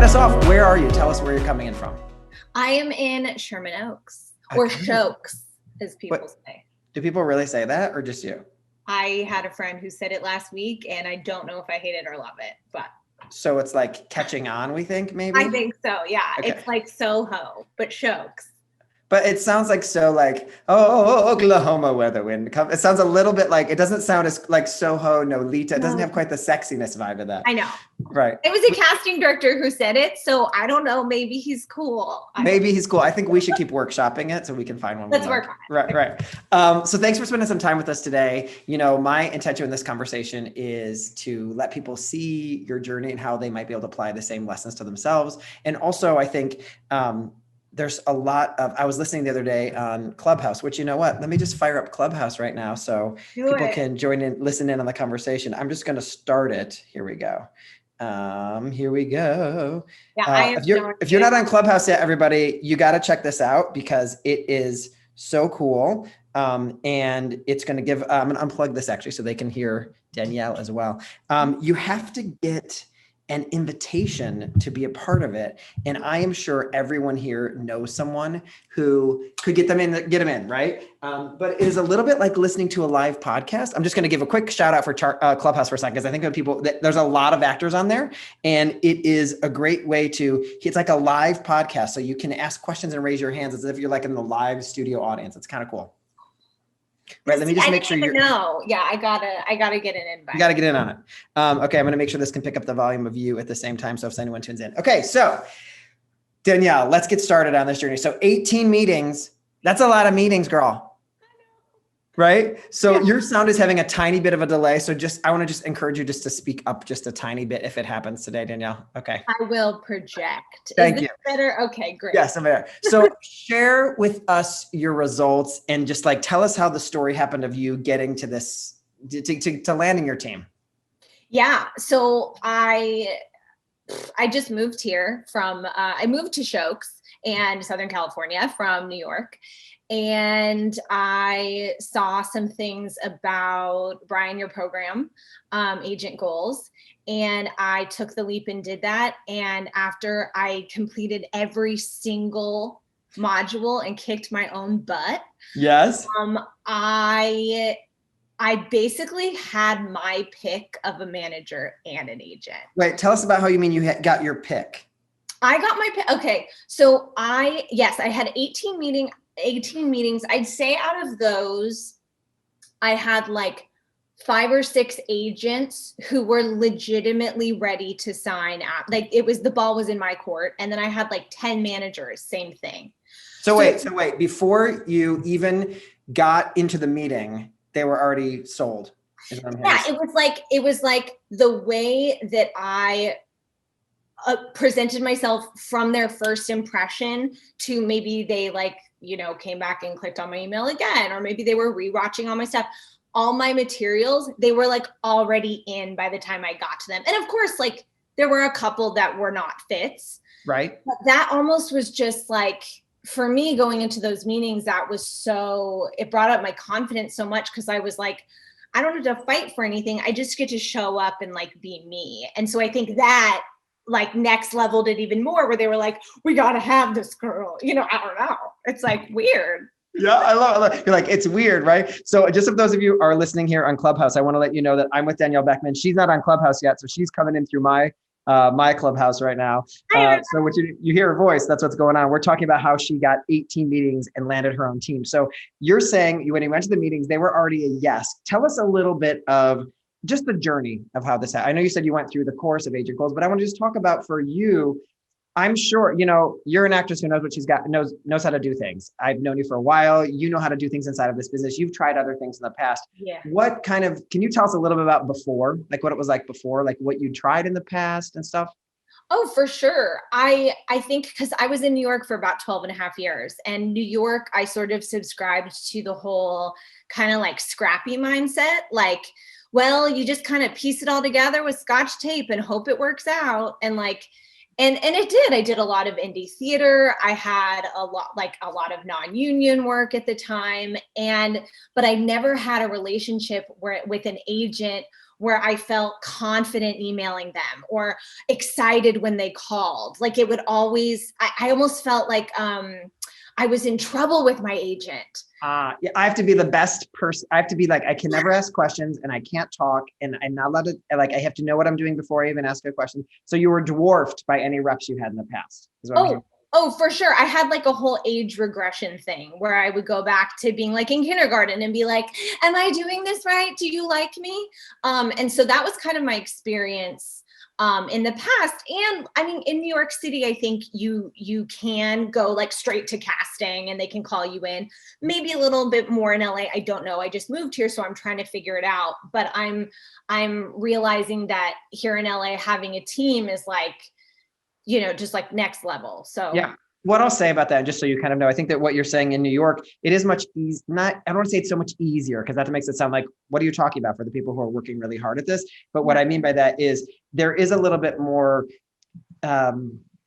us off. Where are you? Tell us where you're coming in from. I am in Sherman Oaks, or Shokes, as people say. Do people really say that, or just you? I had a friend who said it last week, and I don't know if I hate it or love it, but. So it's like catching on, we think, maybe? I think so, yeah. Okay. It's like Soho, but Shokes. But it sounds like so like, Oklahoma weather wind. It sounds a little bit like, it doesn't sound as like Soho, Nolita. It doesn't have quite the sexiness vibe of that. I know. Right. It was a casting director who said it, so I don't know. Maybe he's cool. Maybe he's cool. I think we should keep workshopping it so we can find one. Let's work on it. Right. So thanks for spending some time with us today. You know, my intention in this conversation is to let people see your journey and how they might be able to apply the same lessons to themselves. And also, I think, there's a lot of, I was listening the other day on Clubhouse, which, you know what, let me just fire up Clubhouse right now so people can join in, listen in on the conversation. I'm just going to start it. Here we go. Here we go. Yeah, if you're not on Clubhouse yet, everybody, you got to check this out because it is so cool. And it's going to give, I'm going to unplug this actually so they can hear Danielle as well. You have to get an invitation to be a part of it. And I am sure everyone here knows someone who could get them in, right? But it is a little bit like listening to a live podcast. I'm just going to give a quick shout out for Clubhouse for a second, because I think there's a lot of actors on there, and it is a great way it's like a live podcast. So you can ask questions and raise your hands as if you're like in the live studio audience. It's kind of cool. Right. Let me just make sure you're. No. Yeah. I gotta get an invite. You gotta get in on it. Okay. I'm going to make sure this can pick up the volume of you at the same time. So if anyone tunes in. Okay. So Danielle, let's get started on this journey. So 18 meetings. That's a lot of meetings, girl. Right. So your sound is having a tiny bit of a delay. So I want to just encourage you just to speak up just a tiny bit if it happens today, Danielle. Okay. I will project. Thank you. Better? Okay, great. Yes, I'm there. So share with us your results and just like, tell us how the story happened of you getting to this, to landing your team. Yeah. So I just moved here I moved to Shokes and Southern California from New York. And I saw some things about Brian, your program, Agent Goals. And I took the leap and did that. And after I completed every single module and kicked my own butt. Yes. I basically had my pick of a manager and an agent. Wait, tell us about how you mean you got your pick. I got my pick. Okay. So I had 18 meetings. I'd say out of those, I had like 5 or 6 agents who were legitimately ready to sign up. Like the ball was in my court. And then I had like 10 managers, same thing. So wait, before you even got into the meeting, they were already sold. Yeah, it was like the way that I presented myself from their first impression to maybe they came back and clicked on my email again, or maybe they were rewatching all my stuff. All my materials, they were like already in by the time I got to them. And of course, like there were a couple that were not fits. Right. But that almost was just like, for me going into those meetings, it brought up my confidence so much because I was like, I don't have to fight for anything. I just get to show up and like be me. And so I think that like next leveled it even more where they were like, we got to have this girl, I don't know. It's like weird. Yeah, I love it. You're like, it's weird, right? So just if those of you are listening here on Clubhouse, I want to let you know that I'm with Danielle Beckman. She's not on Clubhouse yet. So she's coming in through my Clubhouse right now. So what you hear her voice, that's what's going on. We're talking about how she got 18 meetings and landed her own team. So you're saying when you went to the meetings, they were already a yes. Tell us a little bit of just the journey of how this happened. I know you said you went through the course of Agent Goals, but I want to just talk about for you. I'm sure, you're an actress who knows what she's got, knows how to do things. I've known you for a while. You know how to do things inside of this business. You've tried other things in the past. Yeah. Can you tell us a little bit about before, like what it was like before, like what you tried in the past and stuff? Oh, for sure. I think because I was in New York for about 12 and a half years, and New York, I sort of subscribed to the whole kind of like scrappy mindset. Like, well, you just kind of piece it all together with Scotch tape and hope it works out. And like, and it did. I did a lot of indie theater. I had a lot of non-union work at the time. But I never had a relationship with an agent where I felt confident emailing them or excited when they called. Like it would always, I almost felt like I was in trouble with my agent. Yeah, I have to be the best person. I have to be like, I can never ask questions and I can't talk and I'm not allowed to, like, I have to know what I'm doing before I even ask a question. So you were dwarfed by any reps you had in the past. Oh, for sure. I had like a whole age regression thing where I would go back to being like in kindergarten and be like, am I doing this right? Do you like me? And so that was kind of my experience in the past. And I mean, in New York City, I think you can go like straight to casting and they can call you in. Maybe a little bit more in LA. I don't know. I just moved here, so I'm trying to figure it out. But I'm realizing that here in LA, having a team is like, you know, just like next level. So yeah, what I'll say about that, just so you kind of know, I think that what you're saying in New York, it is much easier. I don't want to say it's so much easier because that makes it sound like, what are you talking about for the people who are working really hard at this? But what I mean by that is there is a little bit more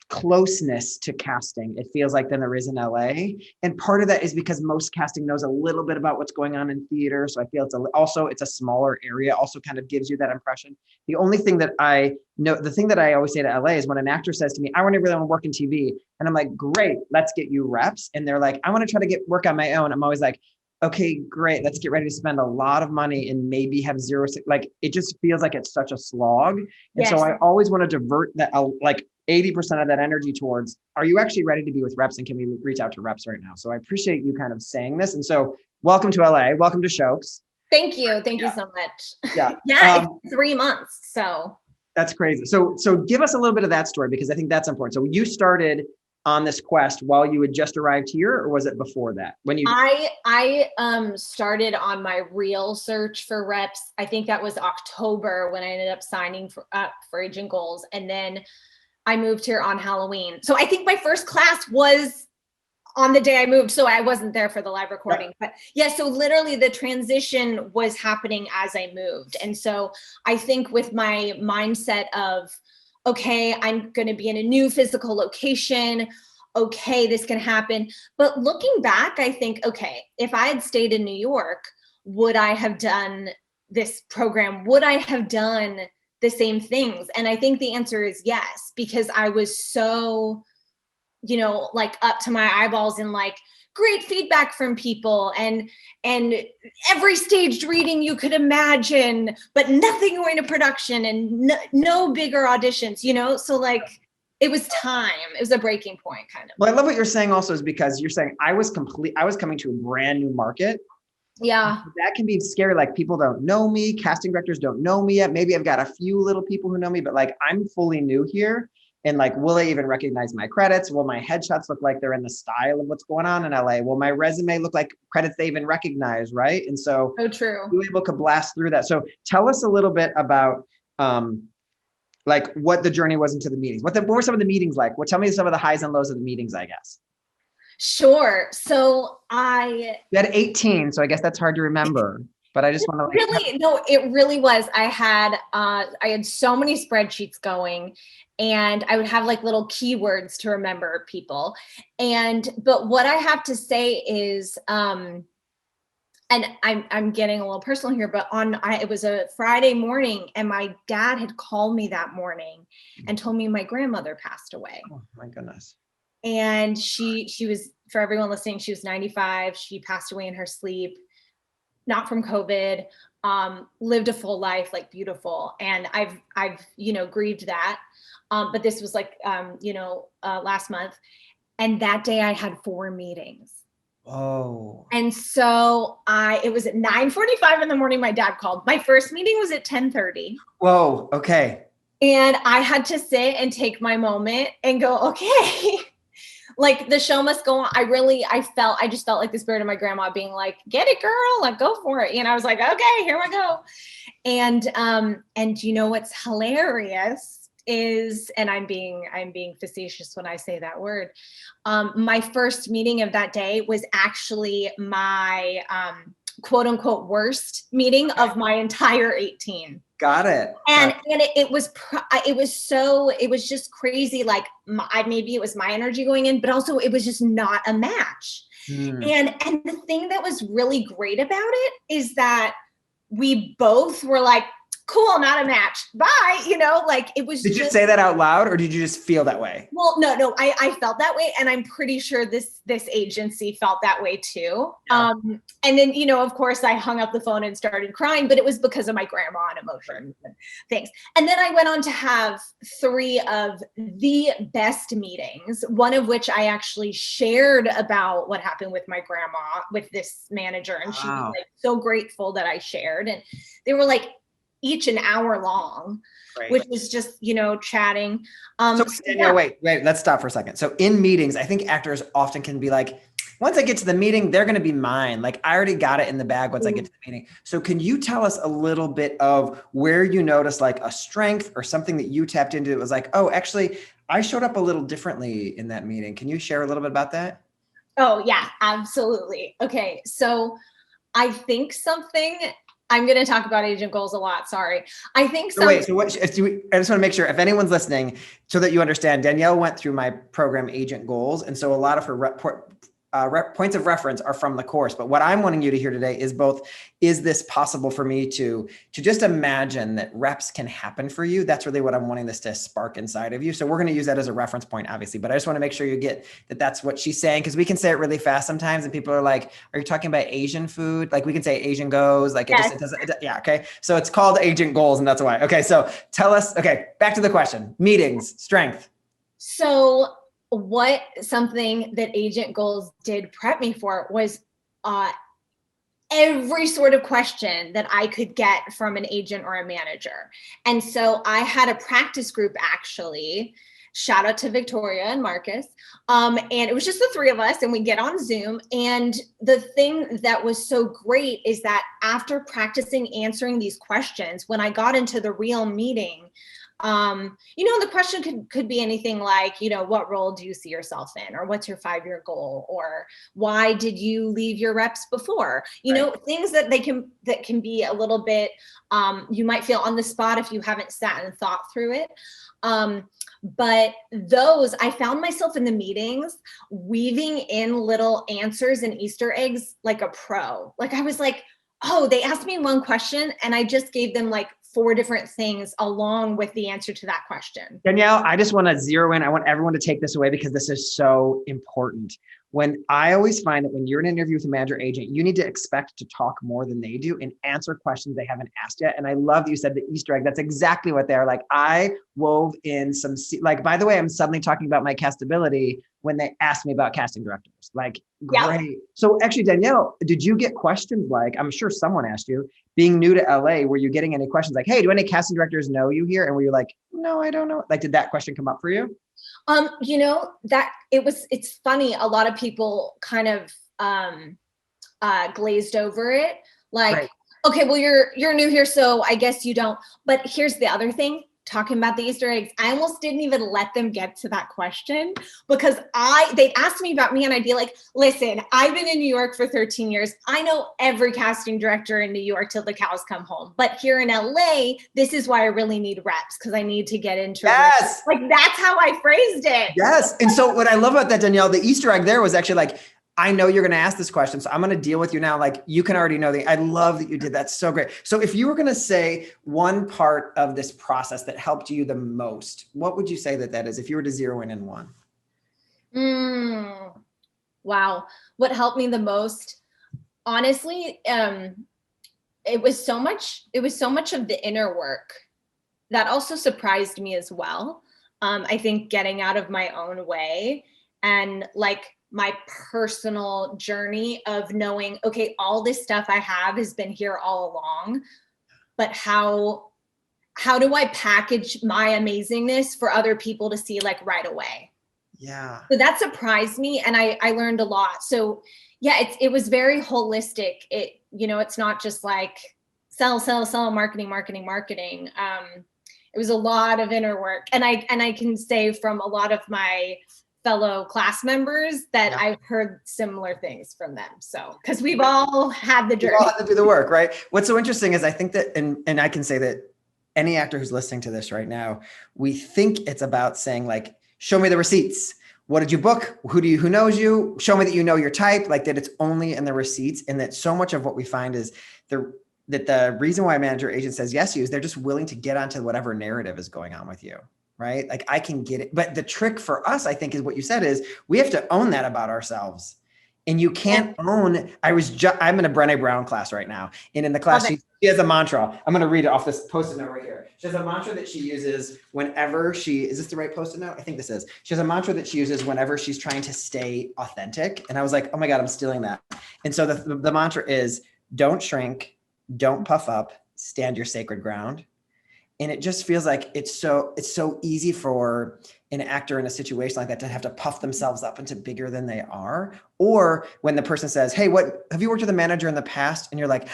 closeness to casting, it feels like, than there is in LA. And part of that is because most casting knows a little bit about what's going on in theater. So I feel it's a smaller area, also kind of gives you that impression. The only thing that I know, the thing that I always say to LA is when an actor says to me, I really want to work in TV. And I'm like, great, let's get you reps. And they're like, I want to try to get work on my own. I'm always like, okay, great. Let's get ready to spend a lot of money and maybe have zero. Like, it just feels like it's such a slog. And yes. So I always want to divert that, like 80% of that energy towards, are you actually ready to be with reps? And can we reach out to reps right now? So I appreciate you kind of saying this. And so welcome to LA. Welcome to Shokes. Thank you. Thank you so much. Yeah. It's 3 months. So that's crazy. So give us a little bit of that story, because I think that's important. So you started on this quest while you had just arrived here, or was it before that? I started on my real search for reps. I think that was October when I ended up signing for Agent Goals, and then I moved here on Halloween. So I think my first class was on the day I moved, so I wasn't there for the live recording. But yeah, so literally the transition was happening as I moved. And so I think with my mindset of, okay, I'm going to be in a new physical location. Okay, this can happen. But looking back, I think, okay, if I had stayed in New York, would I have done this program? Would I have done the same things? And I think the answer is yes, because I was so, you know, like up to my eyeballs in like great feedback from people and every staged reading you could imagine, but nothing going to production and no bigger auditions, you know? So like, it was time. It was a breaking point kind of. Well, I love what you're saying also, is because you're saying I was coming to a brand new market. Yeah. That can be scary. Like, people don't know me. Casting directors don't know me yet. Maybe I've got a few little people who know me, but like, I'm fully new here. And like, will they even recognize my credits? Will my headshots look like they're in the style of what's going on in LA? Will my resume look like credits they even recognize, right? And so true. You were able to blast through that. So tell us a little bit about like what the journey was into the meetings. What were some of the meetings like? Tell me some of the highs and lows of the meetings, I guess. Sure. So you had 18, so I guess that's hard to remember. But I just want to it really was. I had so many spreadsheets going, and I would have like little keywords to remember people. But what I have to say is, and I'm getting a little personal here, but it was a Friday morning, and my dad had called me that morning and told me my grandmother passed away. Oh my goodness. And she was, for everyone listening, she was 95. She passed away in her sleep. Not from COVID, lived a full life, like beautiful. And I've, grieved that. But this was like, last month. And that day I had 4 meetings. Oh. And so it was at 9:45 in the morning, my dad called. My first meeting was at 10:30. Whoa, okay. And I had to sit and take my moment and go, okay. Like, the show must go on. I just felt like the spirit of my grandma being like, get it, girl, like, go for it. And I was like, okay, here we go. And you know, what's hilarious is, and I'm being facetious when I say that word. My first meeting of that day was actually my, quote unquote, worst meeting of my entire 18. Got it. And it was just crazy. Like, maybe it was my energy going in, but also it was just not a match. And the thing that was really great about it is that we both were like, cool, not a match. Bye. You know, like it was. Did you say that out loud or did you just feel that way? Well, no, I felt that way. And I'm pretty sure this agency felt that way too. Yeah. And then, you know, of course I hung up the phone and started crying, but it was because of my grandma and emotions and things. And then I went on to have 3 of the best meetings, one of which I actually shared about what happened with my grandma, with this manager. And she was like so grateful that I shared. And they were like each an hour long. Right. Which is just, you know, chatting. So Danielle, wait, let's stop for a second. So in meetings, I think actors often can be like, once I get to the meeting, they're going to be mine. Like I already got it in the bag once I get to the meeting. So can you tell us a little bit of where you noticed like a strength or something that you tapped into? It was like, oh, actually, I showed up a little differently in that meeting. Can you share a little bit about that? Oh yeah, absolutely. Okay. So I think I'm going to talk about agent goals a lot. Sorry. I think so. Wait, so I just want to make sure if anyone's listening so that you understand, Danielle went through my program Agent Goals. And so a lot of her points of reference are from the course. But what I'm wanting you to hear today is both, is this possible for me to just imagine that reps can happen for you? That's really what I'm wanting this to spark inside of you. So we're going to use that as a reference point, obviously, but I just want to make sure you get that that's what she's saying. Cause we can say it really fast sometimes and people are like, are you talking about Asian food? Like we can say Asian goes, like it doesn't, yeah. Okay. So it's called Agent Goals and that's why. Okay. So tell us, okay, back to the question, meetings, strength. So something that Agent Goals did prep me for was every sort of question that I could get from an agent or a manager. And so I had a practice group actually, shout out to Victoria and Marcus. And it was just the 3 of us and we get on Zoom. And the thing that was so great is that after practicing answering these questions, when I got into the real meeting, you know, the question could be anything like, you know, what role do you see yourself in? Or what's your 5-year goal? Or why did you leave your reps before? You know, things that can be a little bit, you might feel on the spot if you haven't sat and thought through it. But those, I found myself in the meetings weaving in little answers and Easter eggs like a pro. Like I was like, oh, they asked me one question and I just gave them like 4 different things along with the answer to that question. Danielle, I just want to zero in. I want everyone to take this away because this is so important. When I always find that when you're in an interview with a manager agent, you need to expect to talk more than they do and answer questions they haven't asked yet. And I love that you said the Easter egg. That's exactly what they're like. I wove in some, like, by the way, I'm suddenly talking about my castability when they asked me about casting directors. Like, great. Yep. So actually, Danielle, did you get questions like, I'm sure someone asked you, being new to LA, were you getting any questions like, hey, do any casting directors know you here? And were you like, no, I don't know. Like, did that question come up for you? You know, that it's funny. A lot of people kind of glazed over it. Like, okay, well, you're new here, so I guess you don't. But here's the other thing, talking about the Easter eggs, I almost didn't even let them get to that question because they'd ask me about me and I'd be like, listen, I've been in New York for 13 years. I know every casting director in New York till the cows come home. But here in LA, this is why I really need reps because I need to get into reps. Like that's how I phrased it. Yes. And so what I love about that, Danielle, the Easter egg there was actually like, I know you're going to ask this question, so I'm going to deal with you now. Like you can already know I love that you did that. So great. So if you were going to say one part of this process that helped you the most, what would you say that is if you were to zero in one? Wow. What helped me the most? Honestly, it was so much of the inner work that also surprised me as well. I think getting out of my own way and like my personal journey of knowing, okay, all this stuff I have has been here all along, but how do I package my amazingness for other people to see like right away? Yeah. So that surprised me and I learned a lot. So yeah, it was very holistic. It's not just like sell, marketing. It was a lot of inner work. And I can say from a lot of my fellow class members that I've heard similar things from them. So, because we've all had the journey. We all had to do the work, right? What's so interesting is I think that, and I can say that any actor who's listening to this right now, we think it's about saying like, show me the receipts. What did you book? Who knows you? Show me that you know your type, like that it's only in the receipts. And that so much of what we find is that the reason why a manager agent says yes to you is they're just willing to get onto whatever narrative is going on with you, right? Like I can get it. But the trick for us, I think, is what you said is we have to own that about ourselves. And you can't own, I'm in a Brené Brown class right now. And in the class, she has a mantra. I'm going to read it off this Post-it note right here. She has a mantra that she uses whenever is this the right Post-it note? I think this is. She has a mantra that she uses whenever she's trying to stay authentic. And I was like, oh my God, I'm stealing that. And so the mantra is, don't shrink, don't puff up, stand your sacred ground. And it just feels like it's so easy for an actor in a situation like that to have to puff themselves up into bigger than they are. Or when the person says, hey, have you worked with a manager in the past? And you're like,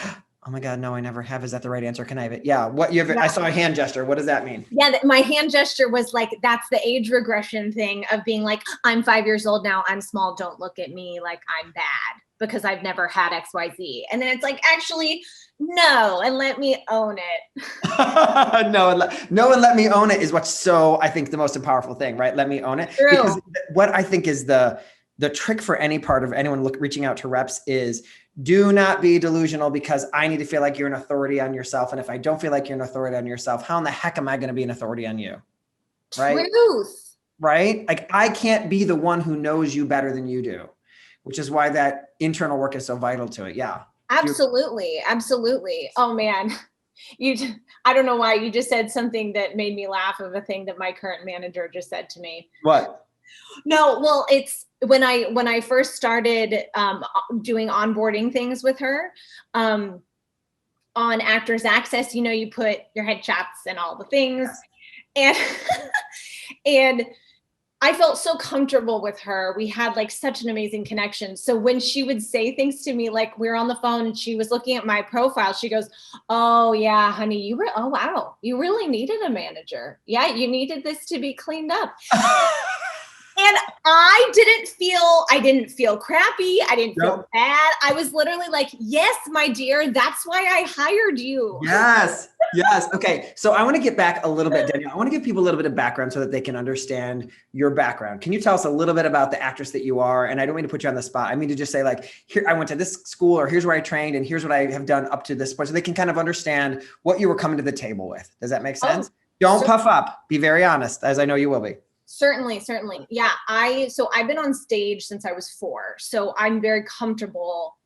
oh my God, no, I never have. Is that the right answer? Can I have it? Yeah. I saw a hand gesture. What does that mean? Yeah. My hand gesture was like, that's the age regression thing of being like, I'm 5 years old now. I'm small. Don't look at me like I'm bad because I've never had XYZ. And then it's like, actually, no, and let me own it. No, and let me own it is what's so, I think, the most powerful thing, right? Let me own it. True. Because what I think is the trick for any part of anyone reaching out to reps is do not be delusional because I need to feel like you're an authority on yourself. And if I don't feel like you're an authority on yourself, how in the heck am I going to be an authority on you? Right? Truth. Right? Like I can't be the one who knows you better than you do, which is why that internal work is so vital to it. Yeah. Absolutely. Absolutely. Oh man. I don't know why you just said something that made me laugh of a thing that my current manager just said to me. What? No, well, it's when I first started doing onboarding things with her on Actors Access, you put your headshots and all the things. And and I felt so comfortable with her. We had like such an amazing connection. So when she would say things to me, like we were on the phone and she was looking at my profile, she goes, oh yeah, honey, oh wow, you really needed a manager. Yeah, you needed this to be cleaned up. And I didn't feel crappy. I didn't feel bad. I was literally like, yes, my dear, that's why I hired you. Yes. Yes. Okay. So I want to get back a little bit, Danielle. I want to give people a little bit of background so that they can understand your background. Can you tell us a little bit about the actress that you are? And I don't mean to put you on the spot. I mean to just say like, here, I went to this school or here's where I trained and here's what I have done up to this point. So they can kind of understand what you were coming to the table with. Does that make sense? Don't puff up. Be very honest, as I know you will be. Certainly. Yeah. So I've been on stage since I was 4. So I'm very comfortable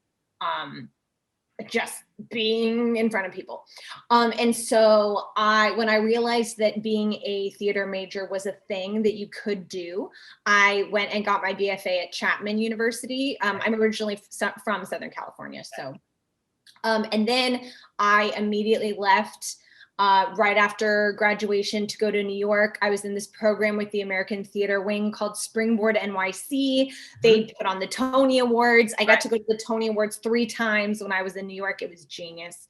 just being in front of people. And so when I realized that being a theater major was a thing that you could do, I went and got my BFA at Chapman University. I'm originally from Southern California. So, and then I immediately left right after graduation to go to New York. I was in this program with the American Theater Wing called Springboard NYC. They put on the Tony Awards. I got to go to the Tony Awards 3 times when I was in New York. It was genius.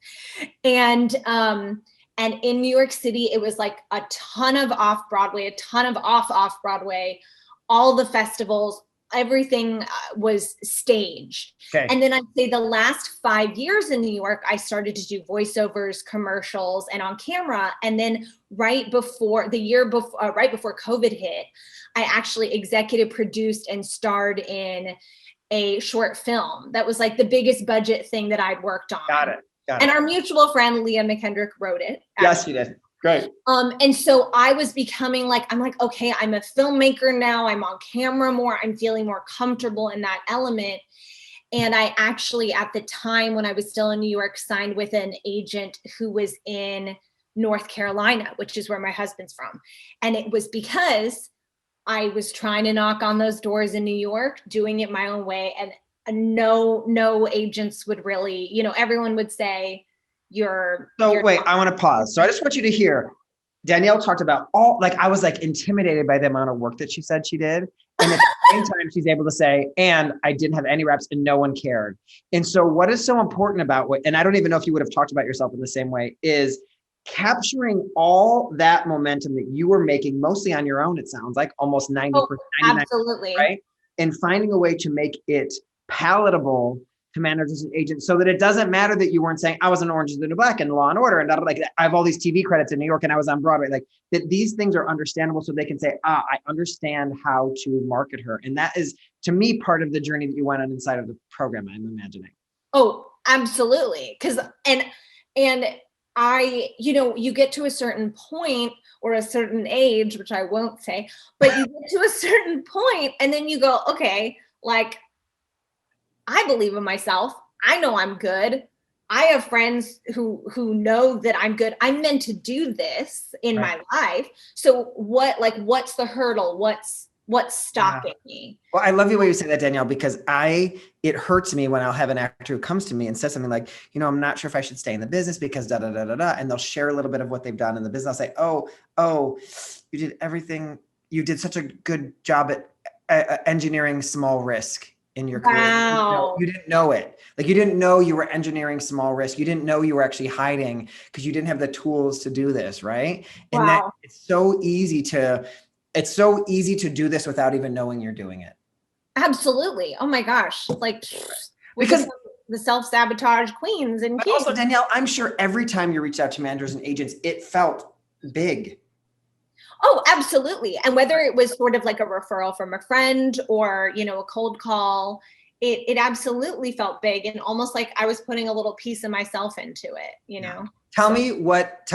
And in New York City, it was like a ton of off-Broadway, a ton of off-Broadway, all the festivals, everything was staged. Okay. And then I'd say the last 5 years in New York, I started to do voiceovers, commercials, and on camera. And then right before COVID hit, I actually executive produced and starred in a short film that was like the biggest budget thing that I'd worked on. Got it. And our mutual friend, Leah McKendrick, wrote it. Yes, she did. Great. And so I was becoming like, I'm like, okay, I'm a filmmaker now. I'm on camera more. I'm feeling more comfortable in that element. And I actually, at the time when I was still in New York, signed with an agent who was in North Carolina, which is where my husband's from. And it was because I was trying to knock on those doors in New York, doing it my own way. And no agents would really, everyone would say, wait, I want to pause. So I just want you to hear, Danielle talked about I was like intimidated by the amount of work that she said she did. And at the same time, she's able to say, and I didn't have any reps and no one cared. And so what is so important about and I don't even know if you would have talked about yourself in the same way, is capturing all that momentum that you were making mostly on your own. It sounds like almost 90%. Absolutely. Right. And finding a way to make it palatable to managers and agents so that it doesn't matter that you weren't saying I was in Orange is the New Black and Law and Order and like I have all these TV credits in New York and I was on Broadway, like that these things are understandable so they can say, I understand how to market her. And that is, to me, part of the journey that you went on inside of the program, I'm imagining. Oh, absolutely. And And you get to a certain point or a certain age, which I won't say, but you get to a certain point and then you go, okay, like, I believe in myself. I know I'm good. I have friends who know that I'm good. I'm meant to do this in my life. So what's the hurdle? What's stopping me? Well, I love the way you say that, Danielle, because it hurts me when I'll have an actor who comes to me and says something like, I'm not sure if I should stay in the business because da, da, da, da, da. And they'll share a little bit of what they've done in the business. I'll say, oh, you did everything. You did such a good job at engineering small risk in your career. Wow. You didn't know it. Like, you didn't know you were engineering small risk. You didn't know you were actually hiding because you didn't have the tools to do this. Right. And that it's so easy to do this without even knowing you're doing it. Absolutely. Oh my gosh. Like, because the self-sabotage queens and kings. Also, Danielle, I'm sure every time you reached out to managers and agents, it felt big. Oh, absolutely. And whether it was sort of like a referral from a friend or, a cold call, it absolutely felt big and almost like I was putting a little piece of myself into it, Tell me what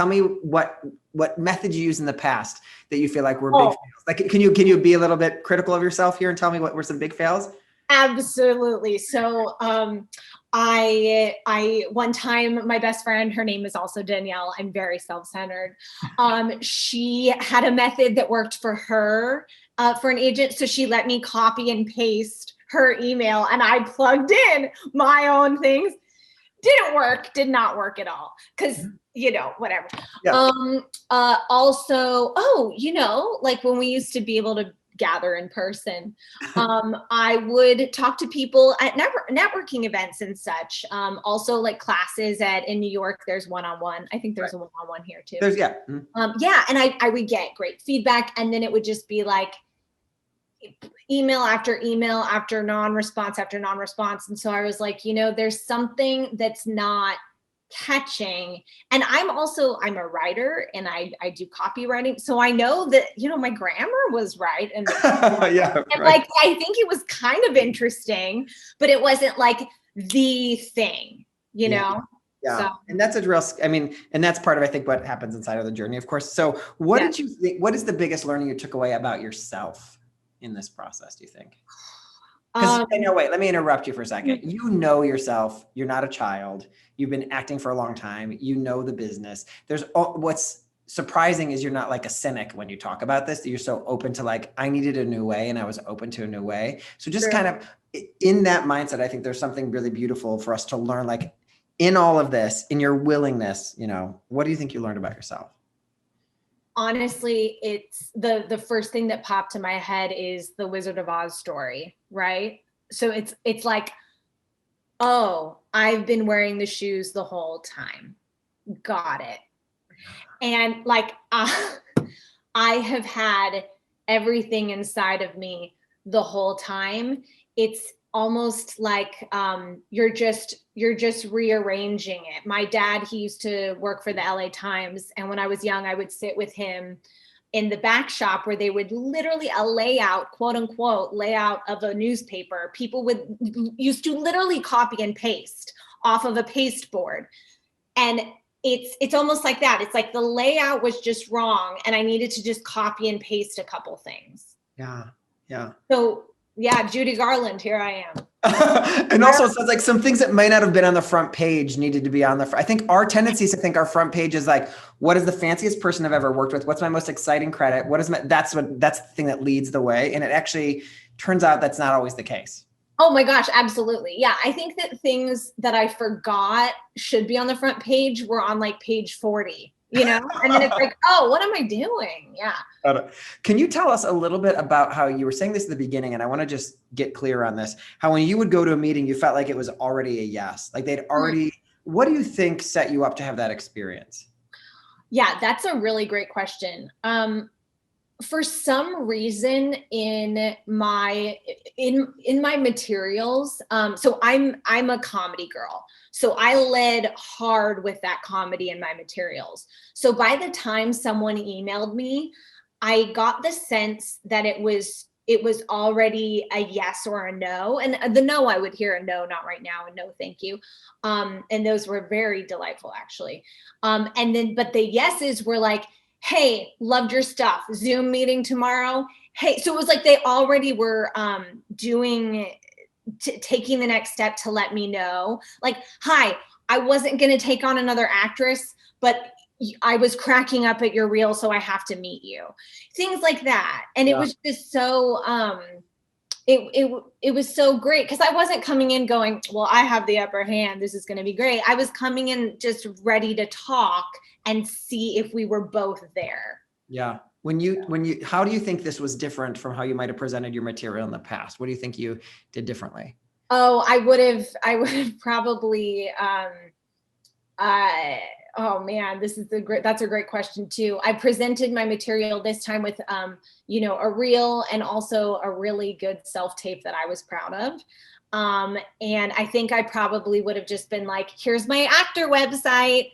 method you used in the past that you feel like were big fails. Like, can you be a little bit critical of yourself here and tell me what were some big fails? Absolutely. So, I one time, my best friend, her name is also Danielle. I'm very self-centered. She had a method that worked for her, for an agent. So she let me copy and paste her email and I plugged in my own things. Did not work at all. Cause whatever. Yeah. Also, like when we used to be able to gather in person, I would talk to people at networking events and such. Also like classes in New York, there's one-on-one. I think there's a one-on-one here too. And I would get great feedback and then it would just be like email after email after non-response after non-response. And so I was like, there's something that's not catching. And I'm a writer and I do copywriting. So I know that, my grammar was right. And, like, I think it was kind of interesting, but it wasn't like the thing, know? Yeah. So. And that's a real, and that's part of, I think, what happens inside of the journey, of course. So what did you think, what is the biggest learning you took away about yourself in this process, do you think? Because wait, let me interrupt you for a second. You know yourself. You're not a child. You've been acting for a long time. You know the business. What's surprising is you're not like a cynic when you talk about this, that you're so open to like, I needed a new way and I was open to a new way. So just kind of in that mindset, I think there's something really beautiful for us to learn, like in all of this, in your willingness, what do you think you learned about yourself? Honestly, it's the first thing that popped to my head is the Wizard of Oz story, right? So it's like, oh, I've been wearing the shoes the whole time. Got it. And like, I have had everything inside of me the whole time. It's almost like you're just rearranging it. My dad, he used to work for the LA Times. And when I was young, I would sit with him in the back shop where they would literally a layout, quote unquote, layout of a newspaper. People used to literally copy and paste off of a paste board. And it's almost like that. It's like the layout was just wrong. And I needed to just copy and paste a couple things. Yeah. Yeah. So yeah, Judy Garland, here I am. And also it sounds like some things that might not have been on the front page needed to be on the front. I think our tendency is to think our front page is like, what is the fanciest person I've ever worked with? What's my most exciting credit? That's the thing that leads the way. And it actually turns out that's not always the case. Oh my gosh, absolutely. Yeah. I think that things that I forgot should be on the front page were on like page 40. And then it's like, oh, what am I doing? Yeah. Can you tell us a little bit about how you were saying this at the beginning? And I want to just get clear on this, how when you would go to a meeting, you felt like it was already a yes, like they'd already, what do you think set you up to have that experience? Yeah, that's a really great question. For some reason in my materials, so I'm a comedy girl. So I led hard with that comedy in my materials. So by the time someone emailed me, I got the sense that it was it was already a yes or a no. And the no, I would hear a no, not right now, and no, thank you. And those were very delightful, actually. But the yeses were like, hey, loved your stuff. Zoom meeting tomorrow. Hey, so it was like they already were taking the next step to let me know, like, hi, I wasn't going to take on another actress, but I was cracking up at your reel, so I have to meet you. Things like that. And it was just so, it was so great, because I wasn't coming in going, well, I have the upper hand, this is going to be great. I was coming in just ready to talk and see if we were both there. Yeah. How do you think this was different from how you might have presented your material in the past? What do you think you did differently? Oh, I would have probably, oh man, that's a great question too. I presented my material this time with, a reel and also a really good self-tape that I was proud of. And I think I probably would have just been like, here's my actor website,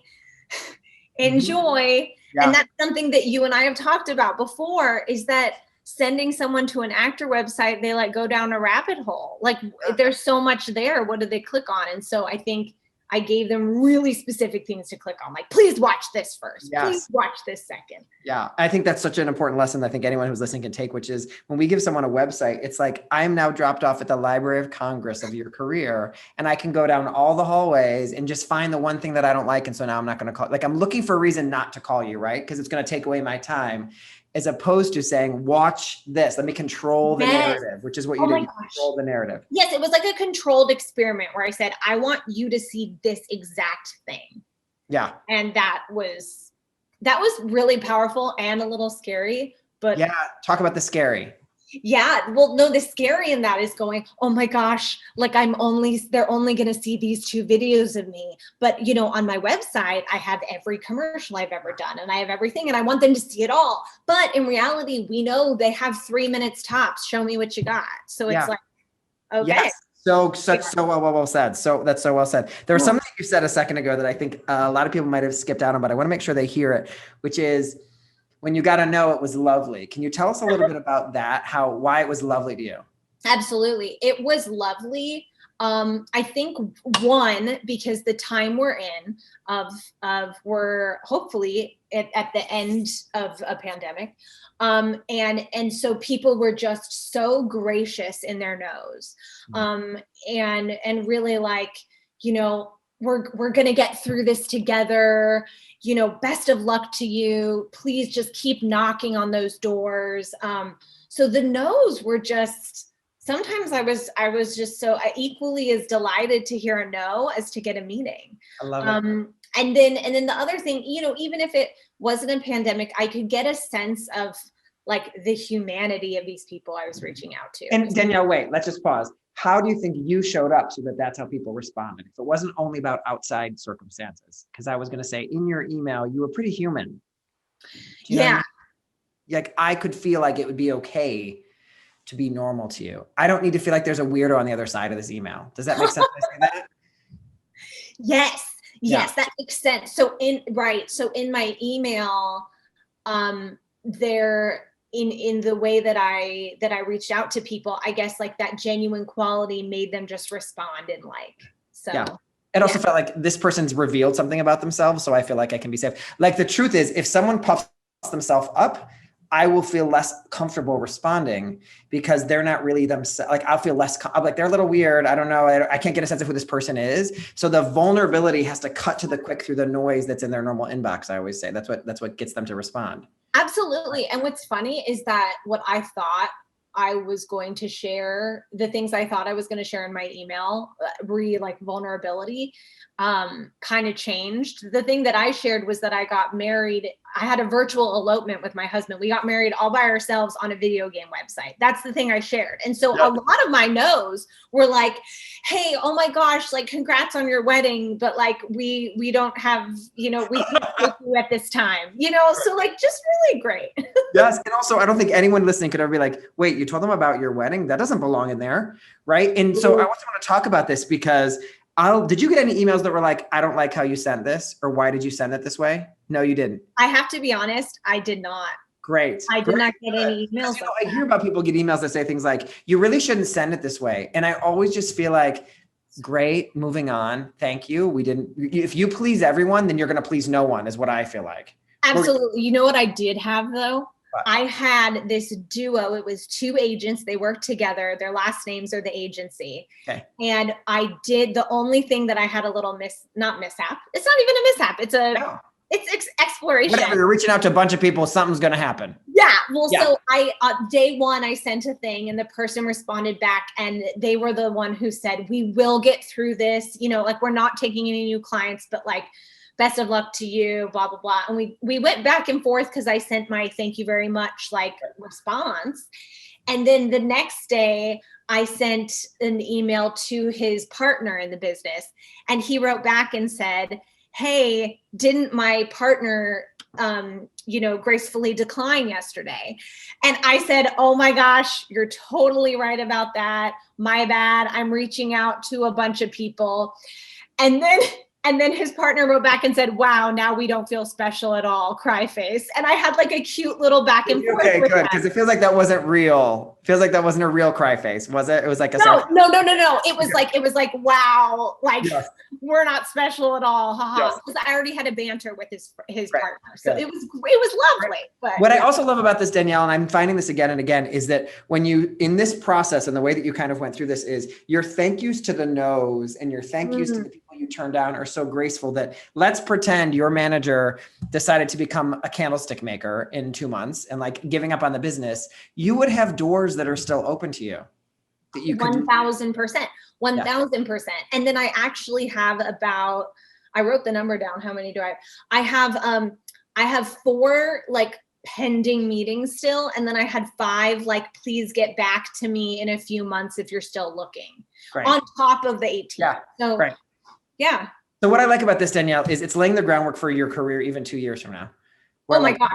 enjoy. Yeah. And that's something that you and I have talked about before, is that sending someone to an actor website, they like go down a rabbit hole. Like there's so much there. What do they click on? And so I think I gave them really specific things to click on. Like, please watch this first. Yes. Please watch this second. Yeah. I think that's such an important lesson that I think anyone who's listening can take, which is when we give someone a website, it's like, I'm now dropped off at the Library of Congress of your career, and I can go down all the hallways and just find the one thing that I don't like. And so now I'm not going to call, like, I'm looking for a reason not to call you, right? Because it's going to take away my time. As opposed to saying, watch this, let me control the narrative, which is what you did. You control the narrative. Yes, it was like a controlled experiment where I said, I want you to see this exact thing. Yeah. And that was really powerful and a little scary. But yeah, talk about the scary. Yeah, well, no, the scary in that is going, oh my gosh, like they're only going to see these 2 videos of me. But, on my website, I have every commercial I've ever done, and I have everything, and I want them to see it all. But in reality, we know they have 3 minutes tops. Show me what you got. So it's like, okay. Yes. So well said. So that's so well said. There was something you said a second ago that I think a lot of people might have skipped out on, but I want to make sure they hear it, which is, when you got to know it was lovely. Can you tell us a little bit about that? why it was lovely to you? Absolutely. It was lovely. I think one, because the time we're in we're hopefully at the end of a pandemic. And so people were just so gracious in their no's. And really like, we're going to get through this together. Best of luck to you. Please just keep knocking on those doors. So the no's were just, sometimes I was just so equally as delighted to hear a no as to get a meeting. I love it. And then the other thing, even if it wasn't a pandemic, I could get a sense of like the humanity of these people I was reaching out to. And Danielle, wait, let's just pause. How do you think you showed up so that that's how people responded? If it wasn't only about outside circumstances, because I was going to say in your email, you were pretty human. Yeah. I mean? Like I could feel like it would be okay to be normal to you. I don't need to feel like there's a weirdo on the other side of this email. Does that make sense? I say that? Yes, that makes sense. So in my email, there, in the way that I reached out to people, I guess like that genuine quality made them just respond and like, so. Yeah. It also felt like this person's revealed something about themselves. So I feel like I can be safe. Like the truth is, if someone puffs themselves up, I will feel less comfortable responding because they're not really themselves. Like I'll feel less, I'm like, they're a little weird. I don't know. I can't get a sense of who this person is. So the vulnerability has to cut to the quick through the noise that's in their normal inbox. I always say that's what gets them to respond. Absolutely. And what's funny is that what I thought I was going to share, the things I thought I was going to share in my email, like vulnerability, kind of changed. The thing that I shared was that I got married. I had a virtual elopement with my husband. We got married all by ourselves on a video game website. That's the thing I shared. And so a lot of my no's were like, hey, oh my gosh, like congrats on your wedding. But like, we don't have, we can't take you at this time, so like just really great. Yes. And also I don't think anyone listening could ever be like, wait, you told them about your wedding? That doesn't belong in there. Right. And so I also want to talk about this because did you get any emails that were like, I don't like how you sent this, or why did you send it this way? No, you didn't. I have to be honest. I did not. Great. I did not get any Because, emails. you know, I hear about people get emails that say things like, you really shouldn't send it this way. And I always just feel like, great, moving on. Thank you. We didn't, if you please everyone, then you're going to please no one is what I feel like. Absolutely. You know what I did have though? What? I had this duo. It was two agents. They worked together. Their last names are the agency. Okay. And I did, the only thing that I had a little not mishap. It's not even a mishap. It's a, No. it's exploration. Whatever, you're reaching out to a bunch of people, something's going to happen. Yeah. Well, Yeah. so day one, I sent a thing and the person responded back and they were the one who said, we will get through this. You know, like we're not taking any new clients, but like, best of luck to you, blah, blah, blah. And we went back and forth because I sent my thank you very much like response. And then the next day I sent an email to his partner in the business and he wrote back and said, hey, didn't my partner, gracefully decline yesterday? And I said, oh my gosh, you're totally right about that. My bad. I'm reaching out to a bunch of people. And then his partner wrote back and said, wow, now we don't feel special at all, cry face. And I had like a cute little back and forth. Okay, good. Because it feels like that wasn't real. Feels like that wasn't a real cry face, was it? It was like a no. It was like, wow, like yes. We're not special at all. Haha. Because I already had a banter with his partner. So it was lovely. But what I also love about this, Danielle, and I'm finding this again and again, is that when you, in this process and the way that you kind of went through this is your thank yous to the no's and your thank yous to the people you turned down are so graceful that let's pretend your manager decided to become a candlestick maker in 2 months and like giving up on the business, you would have doors that are still open to you. That you 1,000%, 1,000%. And then I actually have I wrote the number down. How many do I have? I have 4 like pending meetings still. And then I had 5, like, please get back to me in a few months if you're still looking on top of the 18. Yeah. So yeah. So what I like about this, Danielle, is it's laying the groundwork for your career even 2 years from now. Oh my gosh.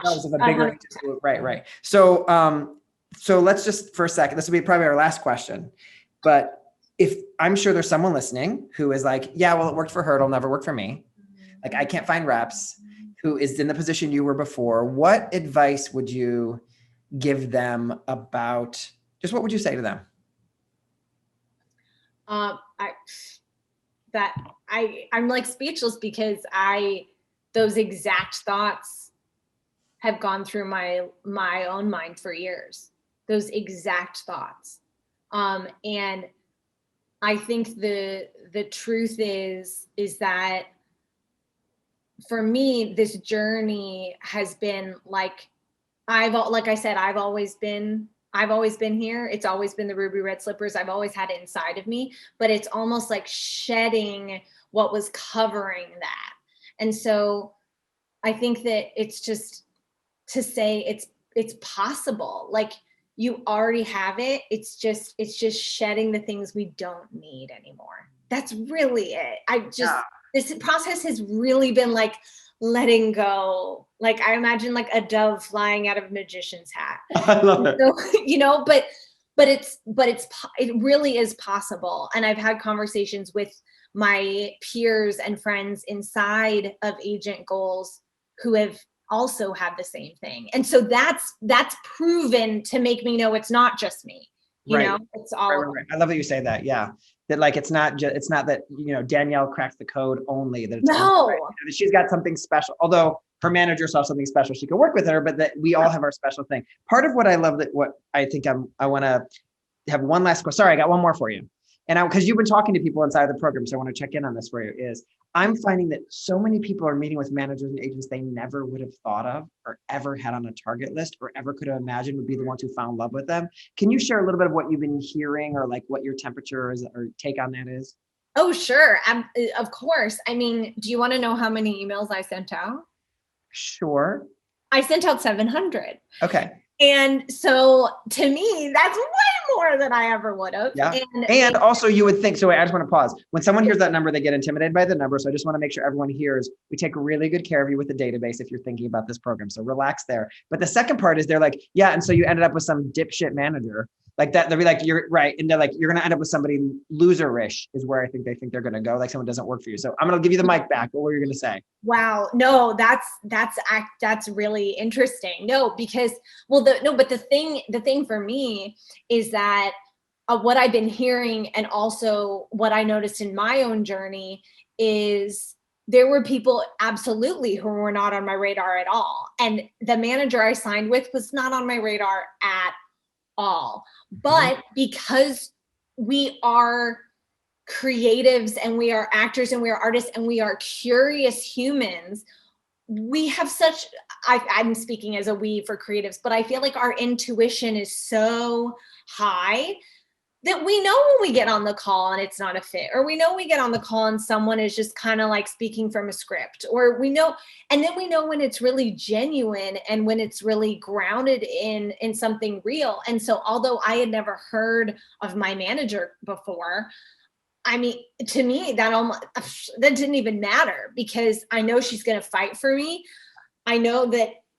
Right. So let's just for a second, this will be probably our last question, but if I'm sure there's someone listening who is like, yeah, well, it worked for her. It'll never work for me. Like I can't find reps, who is in the position you were before. What advice would you give them about, just what would you say to them? I'm like speechless because those exact thoughts have gone through my own mind for years, those exact thoughts. And I think the truth is that for me, this journey has been like I said, I've always been here. It's always been the ruby red slippers. I've always had it inside of me, but it's almost like shedding what was covering that. And so I think that it's just to say it's possible. Like you already have it. It's just shedding the things we don't need anymore. That's really it. This process has really been like letting go. Like I imagine like a dove flying out of a magician's hat. I love it. So, but it really is possible. And I've had conversations with my peers and friends inside of Agent Goals who have also had the same thing. And so that's proven to make me know it's not just me. You know, it's all. Right. I love that you say that. Yeah. That like, it's not that, Danielle cracks the code only. That it's that she's got something special. Although her manager saw something special, she could work with her, but that we all have our special thing. Part of what I love what I think I want to have one last question. Sorry, I got one more for you. And because you've been talking to people inside of the program, so I want to check in on this for you, is I'm finding that so many people are meeting with managers and agents they never would have thought of or ever had on a target list or ever could have imagined would be the ones who found love with them. Can you share a little bit of what you've been hearing or like what your temperature is or take on that is? Oh, sure. Of course. I mean, do you want to know how many emails I sent out? Sure. I sent out 700. Okay. And so to me, that's way more than I ever would have. Yeah. And also you would think, so I just want to pause. When someone hears that number, they get intimidated by the number. So I just want to make sure everyone hears, we take really good care of you with the database if you're thinking about this program. So relax there. But the second part is they're like, yeah. And so you ended up with some dipshit manager Like that, they'll be like, you're right. And they're like, you're going to end up with somebody loserish is where I think they think they're going to go. Like someone doesn't work for you. So I'm going to give you the mic back. What were you going to say? Wow. No, that's really interesting. No, because but the thing for me is that what I've been hearing and also what I noticed in my own journey is there were people absolutely who were not on my radar at all. And the manager I signed with was not on my radar at all. But because we are creatives and we are actors and we are artists and we are curious humans, we have such, I'm speaking as a we for creatives, but I feel like our intuition is so high that we know when we get on the call and it's not a fit, or we know we get on the call and someone is just kind of like speaking from a script, or we know, and then we know when it's really genuine and when it's really grounded in something real. And so although I had never heard of my manager before, I mean, to me, that didn't even matter, because I know she's going to fight for me. I know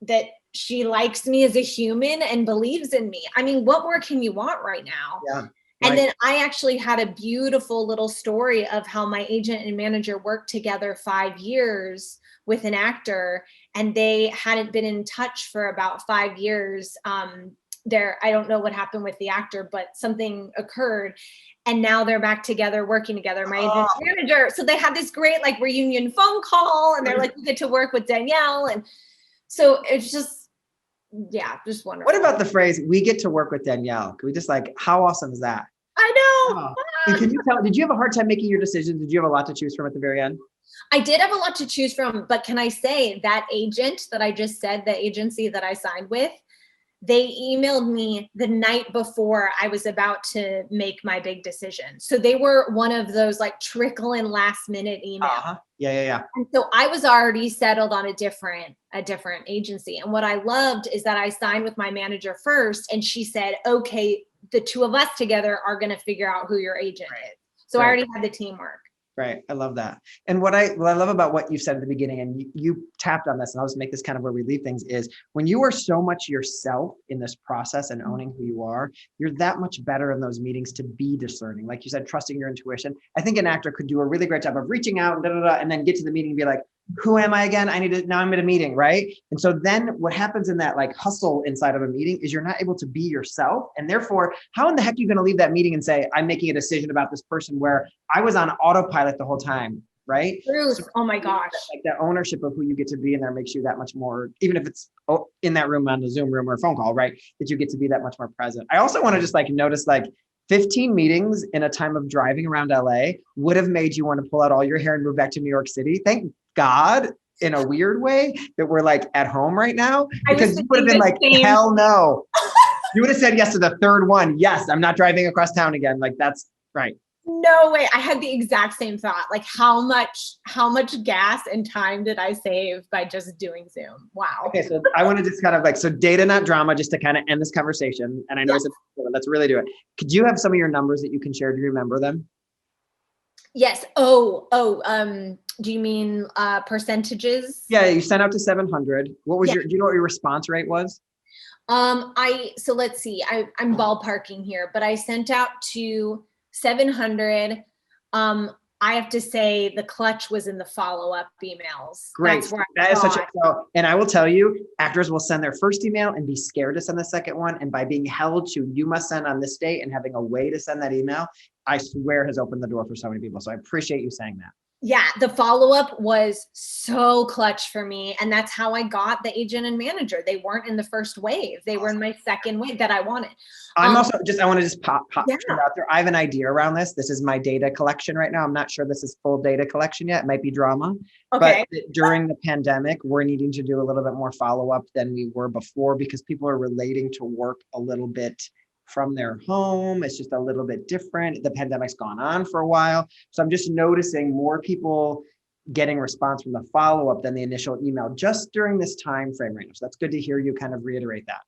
that she likes me as a human and believes in me. I mean, what more can you want right now? Yeah. And then I actually had a beautiful little story of how my agent and manager worked together 5 years with an actor, and they hadn't been in touch for about 5 years. I don't know what happened with the actor, but something occurred. And now they're back together, working together, my agent and manager. So they had this great like reunion phone call, and they're like, you get to work with Danielle. And so it's just, yeah, just wonderful. What about the phrase, we get to work with Danielle? Can we just like, how awesome is that? I know. Oh. And can you tell, did you have a hard time making your decisions? Did you have a lot to choose from at the very end? I did have a lot to choose from, but can I say that agent that I just said, the agency that I signed with, they emailed me the night before I was about to make my big decision. So they were one of those like trickle-in last minute emails. Yeah. And so I was already settled on a different agency. And what I loved is that I signed with my manager first, and she said, okay, the two of us together are going to figure out who your agent is. So I already had the teamwork. Right. I love that. And what I love about what you said at the beginning, and you tapped on this, and I'll just make this kind of where we leave things, is when you are so much yourself in this process and owning who you are, you're that much better in those meetings to be discerning. Like you said, trusting your intuition. I think an actor could do a really great job of reaching out and then get to the meeting and be like, who am I again? Now I'm at a meeting, right? And so then what happens in that like hustle inside of a meeting is you're not able to be yourself. And therefore, how in the heck are you going to leave that meeting and say, I'm making a decision about this person where I was on autopilot the whole time, right? Truth. So, oh my gosh. Like the ownership of who you get to be in there makes you that much more, even if it's in that room on the Zoom room or a phone call, right? That you get to be that much more present. I also want to just like notice like 15 meetings in a time of driving around LA would have made you want to pull out all your hair and move back to New York City. Thank God, in a weird way, that we're like at home right now, because you would have been like, hell no. You would have said yes to the third one. Yes, I'm not driving across town again. Like that's right. No way. I had the exact same thought. Like how much gas and time did I save by just doing Zoom? Wow. Okay, so I want to just kind of like, so data, not drama, just to kind of end this conversation. And I know let's really do it. Could you have some of your numbers that you can share? Do you remember them? Yes. Do you mean percentages? Yeah, you sent out to 700. What was do you know what your response rate was? So let's see, I'm ballparking here, but I sent out to 700. I have to say the clutch was in the follow-up emails. Great. That is such a, and I will tell you, actors will send their first email and be scared to send the second one. And by being held to, you must send on this date and having a way to send that email, I swear has opened the door for so many people. So I appreciate you saying that. Yeah, the follow-up was so clutch for me. And that's how I got the agent and manager. They weren't in the first wave. They were in my second wave that I wanted. I want to just pop out there. I have an idea around this. This is my data collection right now. I'm not sure this is full data collection yet. It might be drama. Okay. But during the pandemic, we're needing to do a little bit more follow-up than we were before, because people are relating to work a little bit from their home. It's just a little bit different. The pandemic's gone on for a while. So I'm just noticing more people getting response from the follow-up than the initial email just during this time frame right now. So that's good to hear you kind of reiterate that.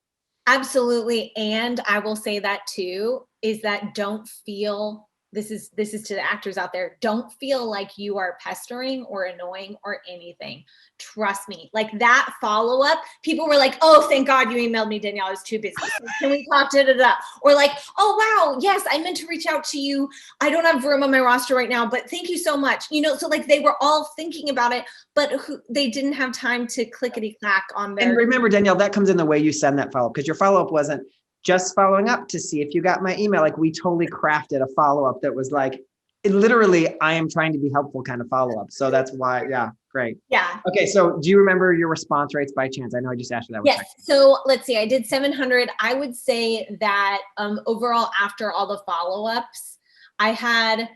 Absolutely. And I will say that too, is that don't feel this is to the actors out there. Don't feel like you are pestering or annoying or anything. Trust me. Like that follow-up, people were like, oh, thank God you emailed me, Danielle. I was too busy. So can we talk to Or like, oh, wow. Yes, I meant to reach out to you. I don't have room on my roster right now, but thank you so much. So like they were all thinking about it, but they didn't have time to clickety-clack on their. And remember, Danielle, that comes in the way you send that follow-up, because your follow-up wasn't just following up to see if you got my email. Like we totally crafted a follow-up that was like, literally, I am trying to be helpful kind of follow-up. So that's why, yeah, great. Yeah. Okay, so do you remember your response rates by chance? I know I just asked you that. Yes. So let's see, I did 700. I would say that overall, after all the follow-ups, I had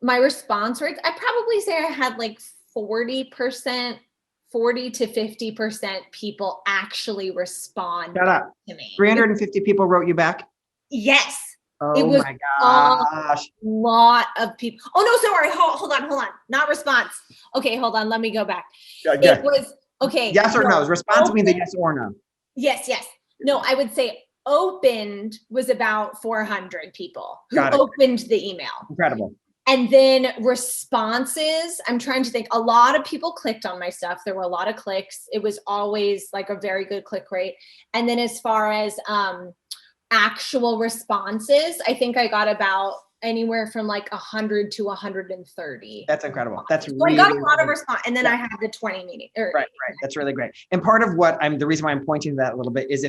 my response rates. I probably say I had like 40%. 40 to 50% people actually respond to me. 350 people wrote you back? Yes. Oh it was my gosh. A lot of people. Oh no, sorry. Hold on. Not response. Okay, hold on. Let me go back. Yeah. It was, okay. Yes or no? Response means a yes or no. Yes. No, I would say opened was about 400 people who opened the email. Incredible. And then responses, I'm trying to think, a lot of people clicked on my stuff. There were a lot of clicks. It was always like a very good click rate. And then as far as actual responses, I think I got about anywhere from like 100 to 130. That's incredible. That's so really, I got a lot of response. And then I had the 20 meeting. Right. That's really great. And part of the reason why I'm pointing to that a little bit is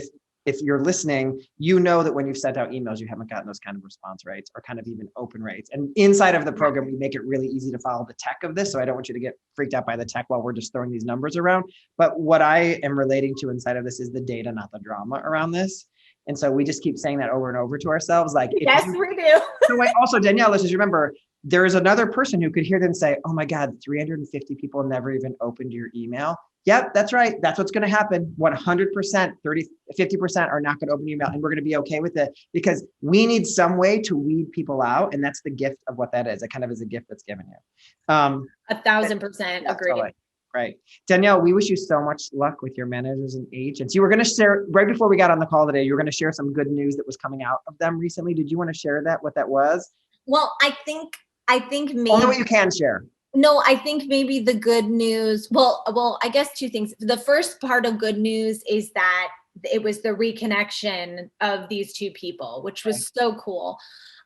if you're listening, you know that when you've sent out emails, you haven't gotten those kind of response rates or kind of even open rates. And inside of the program, we make it really easy to follow the tech of this. So I don't want you to get freaked out by the tech while we're just throwing these numbers around. But what I am relating to inside of this is the data, not the drama around this. And so we just keep saying that over and over to ourselves. Like, yes, we do. So also, Danielle, let's just remember, there is another person who could hear them say, oh my God, 350 people never even opened your email. Yep, that's right. That's what's going to happen. 100%, 50% are not going to open email, and we're going to be okay with it because we need some way to weed people out. And that's the gift of what that is. It kind of is a gift that's given you. 1,000% agree. Totally. Right. Danielle, we wish you so much luck with your managers and agents. You were going to share, right before we got on the call today, you were going to share some good news that was coming out of them recently. Did you want to share what that was? Well, I think maybe. Only what you can share. No, I think maybe the good news, well, I guess two things. The first part of good news is that it was the reconnection of these two people, which was so cool.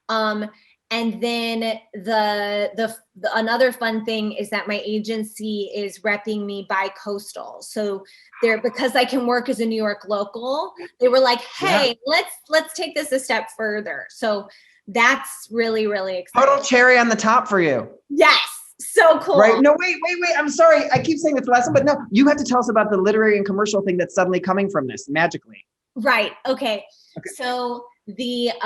And then the another fun thing is that my agency is repping me bi-coastal. So because I can work as a New York local, they were like, hey, let's take this a step further. So that's really, really exciting. Total cherry on the top for you. Yes. So cool. Right. No, wait. I'm sorry. I keep saying this last one, but no, you have to tell us about the literary and commercial thing that's suddenly coming from this magically. Right. Okay. So there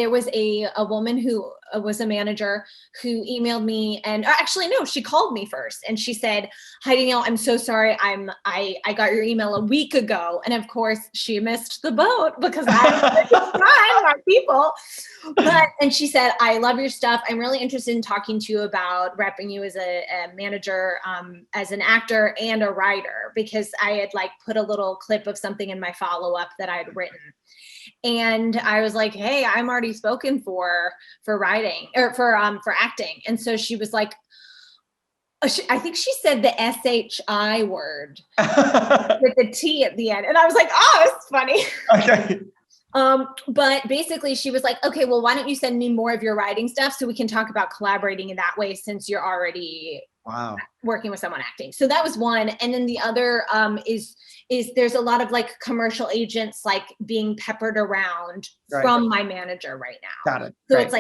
was a woman who was a manager who emailed me, and actually no, she called me first and she said, hi Danielle, I'm so sorry. I got your email a week ago. And of course she missed the boat because I'm my people. And she said, I love your stuff. I'm really interested in talking to you about repping you as a manager, as an actor and a writer, because I had put a little clip of something in my follow-up that I had written. And I was like, hey, I'm already spoken for writing or for acting. And so she was like, I think she said the SHI word with the T at the end. And I was like, oh, it's funny. Okay. But basically she was like, okay, well, why don't you send me more of your writing stuff so we can talk about collaborating in that way since you're already working with someone acting. So that was one. And then the other is there's a lot of commercial agents being peppered around from my manager right now. Got it. So it's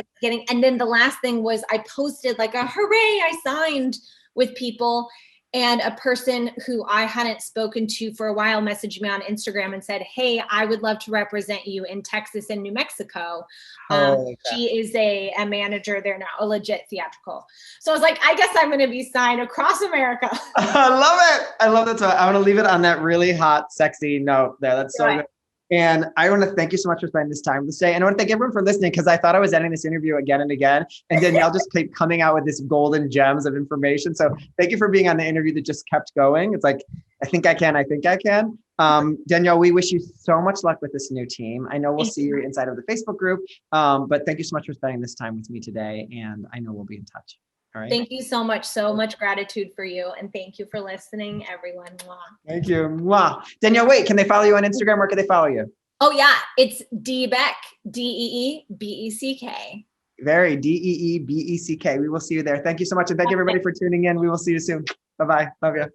and then the last thing was I posted a hooray, I signed with people. And a person who I hadn't spoken to for a while messaged me on Instagram and said, hey, I would love to represent you in Texas and New Mexico. She is a manager there now, a legit theatrical. So I was like, I guess I'm going to be signed across America. I love it. I love that. So I want to leave it on that really hot, sexy note there. That's so good. And I want to thank you so much for spending this time this day. And I want to thank everyone for listening because I thought I was ending this interview again and again. And Danielle just kept coming out with this golden gems of information. So thank you for being on the interview that just kept going. It's like, I think I can. Danielle, we wish you so much luck with this new team. I know we'll Thank see you inside of the Facebook group, but thank you so much for spending this time with me today. And I know we'll be in touch. All right. Thank you so much. So much gratitude for you. And thank you for listening, everyone. Mwah. Thank you. Mwah. Danielle, wait, can they follow you on Instagram? Where can they follow you? Oh yeah, it's Deebeck, Deebeck. Very Deebeck. We will see you there. Thank you so much. And thank you everybody for tuning in. We will see you soon. Bye-bye. Love you.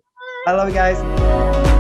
I love you guys.